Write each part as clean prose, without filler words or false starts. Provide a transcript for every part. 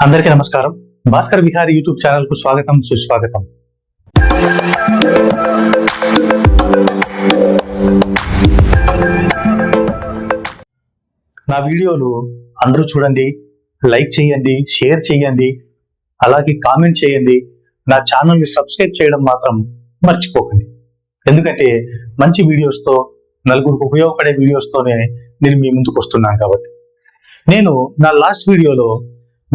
అందరికీ నమస్కారం. Bhaskar Vihari YouTube channel కు స్వాగతం, సుస్వాగతం. నా వీడియోలు అందరూ చూడండి, లైక్ చేయండి, షేర్ చేయండి, అలాగే కామెంట్ చేయండి. నా ఛానల్ని సబ్స్క్రైబ్ చేయడం మాత్రం మర్చిపోకండి. ఎందుకంటే మంచి వీడియోస్తో, నలుగురికి ఉపయోగపడే వీడియోస్తోనే నేను మీ ముందుకు వస్తున్నాను. కాబట్టి నేను నా లాస్ట్ వీడియోలో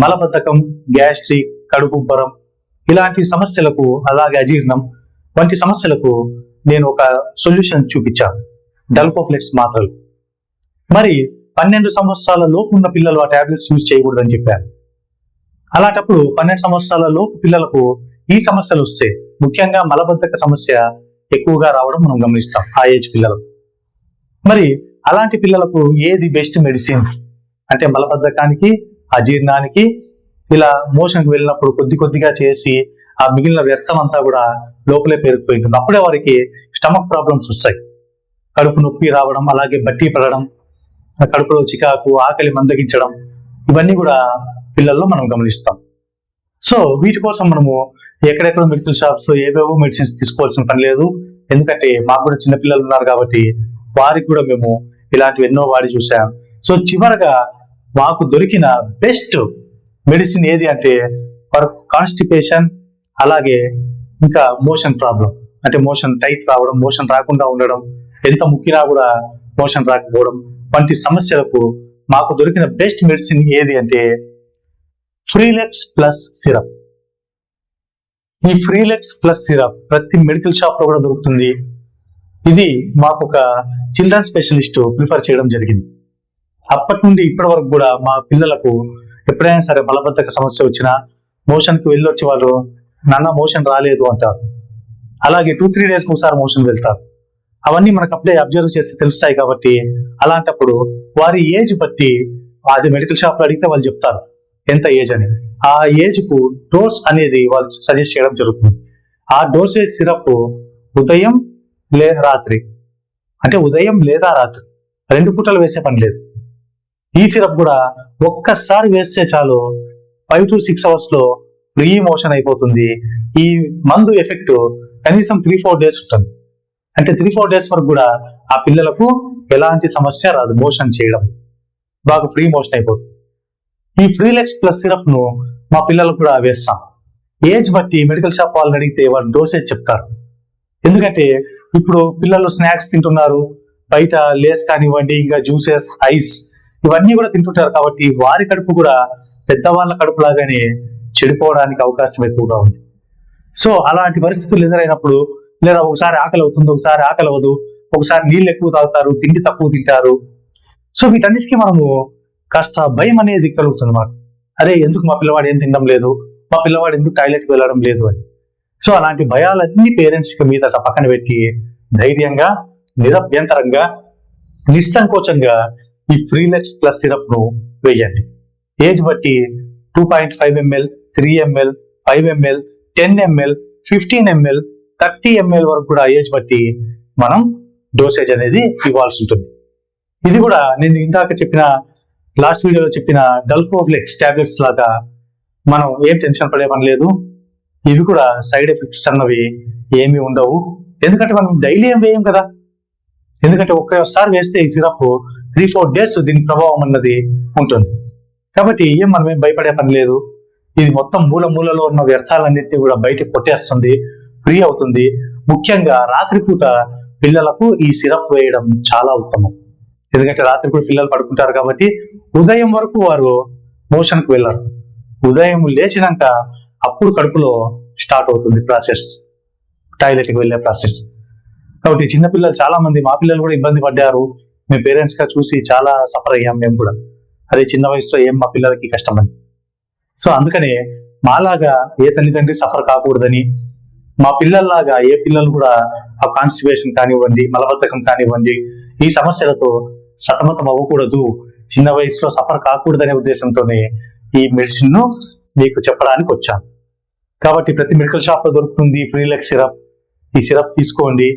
మలబద్ధకం, గ్యాస్ట్రిక్, కడుపుబ్బరం ఇలాంటి సమస్యలకు, అలాగే అజీర్ణం వంటి సమస్యలకు నేను ఒక సొల్యూషన్ చూపించాను, డల్కోఫ్లెక్స్ మాత్రలు. మరి 12 సంవత్సరాల లోపు ఉన్న పిల్లలు ఆ టాబ్లెట్స్ యూజ్ చేయకూడదని చెప్పాను. అలాంటప్పుడు 12 సంవత్సరాల లోపు పిల్లలకు ఈ సమస్యలు వస్తాయి. ముఖ్యంగా మలబద్ధక సమస్య ఎక్కువగా రావడం మనం గమనిస్తాం ఆ ఏజ్ పిల్లలకు. మరి అలాంటి పిల్లలకు ఏది బెస్ట్ మెడిసిన్ అంటే, మలబద్ధకానికి, అజీర్ణానికి, ఇలా మోషన్కి వెళ్ళినప్పుడు కొద్ది కొద్దిగా చేసి ఆ మిగిలిన వ్యర్థం అంతా కూడా లోపలే పేరుకుపోయి ఉంటుంది. అప్పుడే వారికి స్టమక్ ప్రాబ్లమ్స్ వస్తాయి. కడుపు నొప్పి రావడం, అలాగే బట్టి పడడం, కడుపులో చికాకు, ఆకలి మందగించడం, ఇవన్నీ కూడా పిల్లల్లో మనం గమనిస్తాం. సో వీటి కోసం మనము ఎక్కడెక్కడ మెడికల్ షాప్స్ లో ఏవేవో మెడిసిన్స్ తీసుకోవాల్సిన పని లేదు. ఎందుకంటే మాకు కూడా చిన్న పిల్లలు ఉన్నారు కాబట్టి వారికి కూడా మేము ఇలాంటివి ఎన్నో వాడి చూసాం. సో చివరగా మాకు దొరికిన బెస్ట్ మెడిసిన్ ఏది అంటే, ఫర్ కాన్స్టిపేషన్, అలాగే ఇంకా మోషన్ ప్రాబ్లం అంటే మోషన్ టైట్ రావడం, మోషన్ రాకుండా ఉండడం, ఎంత ముక్కినా కూడా మోషన్ రాకపోవడం వంటి సమస్యలకు మాకు దొరికిన బెస్ట్ మెడిసిన్ ఏది అంటే ఫ్రీలెక్స్ ప్లస్ సిరప్. ఈ ఫ్రీలెక్స్ ప్లస్ సిరప్ ప్రతి మెడికల్ షాప్ లో కూడా దొరుకుతుంది. ఇది మాకు ఒక చిల్డ్రన్ స్పెషలిస్ట్ ప్రిఫర్ చేయడం జరిగింది. అప్పటి నుండి ఇప్పటి వరకు కూడా మా పిల్లలకు ఎప్పుడైనా సరే మలబద్ధక సమస్య వచ్చినా, మోషన్కి వెళ్ళొచ్చి వాళ్ళు నాన్న మోషన్ రాలేదు అంటారు. అలాగే 2-3 days ఒకసారి మోషన్ వెళ్తారు. అవన్నీ మనకు అప్పుడే అబ్జర్వ్ చేసి తెలుస్తాయి. కాబట్టి అలాంటప్పుడు వారి ఏజ్ బట్టి అది మెడికల్ షాప్ లో అడిగితే వాళ్ళు చెప్తారు ఎంత ఏజ్ అని. ఆ ఏజ్ కు డోస్ అనేది వాళ్ళు సజెస్ట్ చేయడం జరుగుతుంది. ఆ డోసేజ్ సిరప్ ఉదయం లేదా రాత్రి, అంటే ఉదయం లేదా రాత్రి 2 పూటలు వేసే పని లేదు. ఈ సిరప్ కూడా ఒక్కసారి వేస్తే చాలు 5 to 6 hours లో ఫ్రీ మోషన్ అయిపోతుంది. ఈ మందు ఎఫెక్ట్ కనీసం 3-4 days ఉంటుంది. అంటే 3-4 days వరకు కూడా ఆ పిల్లలకు ఎలాంటి సమస్య రాదు, మోషన్ చేయడం బాగా ఫ్రీ మోషన్ అయిపోతుంది. ఈ ఫ్రీలెక్స్ ప్లస్ సిరప్ ను మా పిల్లలకు కూడా వేస్తాం. ఏజ్ బట్టి మెడికల్ షాప్ వాళ్ళని అడిగితే వాళ్ళు డోసేజ్ చెప్తారు. ఎందుకంటే ఇప్పుడు పిల్లలు స్నాక్స్ తింటున్నారు, బయట లేస్ కానివ్వండి, ఇంకా జ్యూసెస్, ఐస్ ఇవన్నీ కూడా తింటుంటారు. కాబట్టి వారి కడుపు కూడా పెద్దవాళ్ళ కడుపు లాగానే చెడిపోవడానికి అవకాశం ఎక్కువగా ఉంది. సో అలాంటి పరిస్థితులు ఎదురైనప్పుడు, లేదా ఒకసారి ఆకలి అవుతుంది, ఒకసారి ఆకలి అవ్వదు, ఒకసారి నీళ్ళు ఎక్కువ తాగుతారు, తిండి తక్కువ తింటారు. సో వీటన్నిటికీ మనము కాస్త భయం అనేది కలుగుతుంది మాకు. అరే ఎందుకు మా పిల్లవాడు ఏం తినడం లేదు, మా పిల్లవాడు ఎందుకు టాయిలెట్కి వెళ్ళడం లేదు అని. సో అలాంటి భయాలన్నీ పేరెంట్స్కి మీద పక్కన పెట్టి ధైర్యంగా, నిరభ్యంతరంగా, నిస్సంకోచంగా ఈ ఫ్రీలెక్స్ ప్లస్ సిరప్ ను వేయండి. ఏజ్ బట్టి 2.5 ml, 3 ml, 5 ml, 10 ml, 15 ml, 30 ml వరకు కూడా ఏజ్ బట్టి మనం డోసేజ్ అనేది ఇవ్వాల్సి ఉంటుంది. ఇది కూడా నేను ఇందాక చెప్పిన లాస్ట్ వీడియోలో చెప్పిన డల్కోఫ్లెక్స్ టాబ్లెట్స్ లాగా మనం ఏం టెన్షన్ పడే పని లేదు. ఇవి కూడా సైడ్ ఎఫెక్ట్స్ అన్నవి ఏమీ ఉండవు. ఎందుకంటే మనం డైలీ ఏం వేయం కదా. ఎందుకంటే ఒక్కసారి వేస్తే ఈ సిరప్ 3-4 days దీని ప్రభావం అన్నది ఉంటుంది. కాబట్టి మనం ఏం భయపడే పని లేదు. ఇది మొత్తం మూలలో ఉన్న వ్యర్థాలన్నింటినీ కూడా బయటకు కొట్టేస్తుంది, ఫ్రీ అవుతుంది. ముఖ్యంగా రాత్రిపూట పిల్లలకు ఈ సిరప్ వేయడం చాలా ఉత్తమం. ఎందుకంటే రాత్రిపూట పిల్లలు పడుకుంటారు కాబట్టి ఉదయం వరకు వారు మోషన్కి వెళ్ళరు. ఉదయం లేచినాక అప్పుడు కడుపులో స్టార్ట్ అవుతుంది ప్రాసెస్, టాయిలెట్కి వెళ్ళే ప్రాసెస్. కాబట్టి చిన్నపిల్లలు చాలా మంది, మా పిల్లలు కూడా ఇబ్బంది పడ్డారు. మేము పేరెంట్స్ గా చూసి చాలా సఫర్ అయ్యాం మేము కూడా. అదే చిన్న వయసులో ఏం మా పిల్లలకి కష్టమని. సో అందుకనే మాలాగా ఏ తల్లిదండ్రి సఫర్ కాకూడదని, మా పిల్లల్లాగా ఏ పిల్లలు కూడా ఆ కాన్స్టిపేషన్ కానివ్వండి, మలబద్ధకం కానివ్వండి, ఈ సమస్యలతో సతమతం అవ్వకూడదు, చిన్న వయసులో సఫర్ కాకూడదనే ఉద్దేశంతోనే ఈ మెడిసిన్ ను మీకు చెప్పడానికి వచ్చాను. కాబట్టి ప్రతి మెడికల్ షాప్ లో దొరుకుతుంది ఫ్రీలెక్స్ సిరప్. ఈ సిరప్ తీసుకోండి,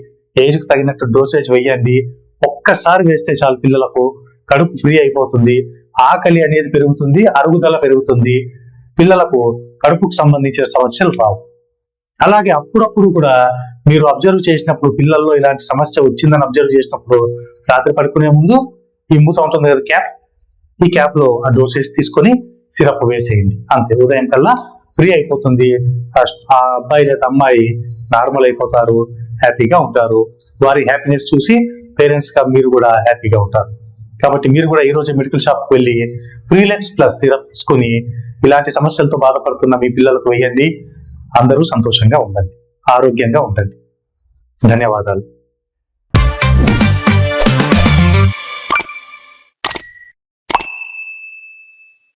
ఏజ్ కు తగినట్టు డోసేజ్ వేయండి. ఒక్కసారి వేస్తే చాలు పిల్లలకు కడుపు ఫ్రీ అయిపోతుంది, ఆకలి అనేది పెరుగుతుంది, అరుగుదల పెరుగుతుంది. పిల్లలకు కడుపుకు సంబంధించిన సమస్యలు రావు. అలాగే అప్పుడప్పుడు కూడా మీరు అబ్జర్వ్ చేసినప్పుడు, పిల్లల్లో ఇలాంటి సమస్య వచ్చిందని అబ్జర్వ్ చేసినప్పుడు, రాత్రి పడుకునే ముందు ఈ మూత ఉంటుంది కదా క్యాప్, ఈ క్యాప్ లో ఆ డోసేజ్ తీసుకొని సిరప్ వేసేయండి. అంతే, ఉదయం కల్లా ఫ్రీ అయిపోతుంది. ఆ అబ్బాయి లేదా అమ్మాయి నార్మల్ అయిపోతారు, హ్యాపీగా ఉంటారు. వారి హ్యాపీనెస్ చూసి పేరెంట్స్ గా మీరు కూడా హ్యాపీగా ఉంటారు. కాబట్టి మీరు కూడా ఈ రోజు మెడికల్ షాప్ కి వెళ్ళి ఫ్రీలెక్స్ ప్లస్ సిరప్ తీసుకుని ఇలాంటి సమస్యలతో బాధపడుతున్న మీ పిల్లలకు వేయండి. అందరూ సంతోషంగా ఉండండి, ఆరోగ్యంగా ఉండండి. ధన్యవాదాలు.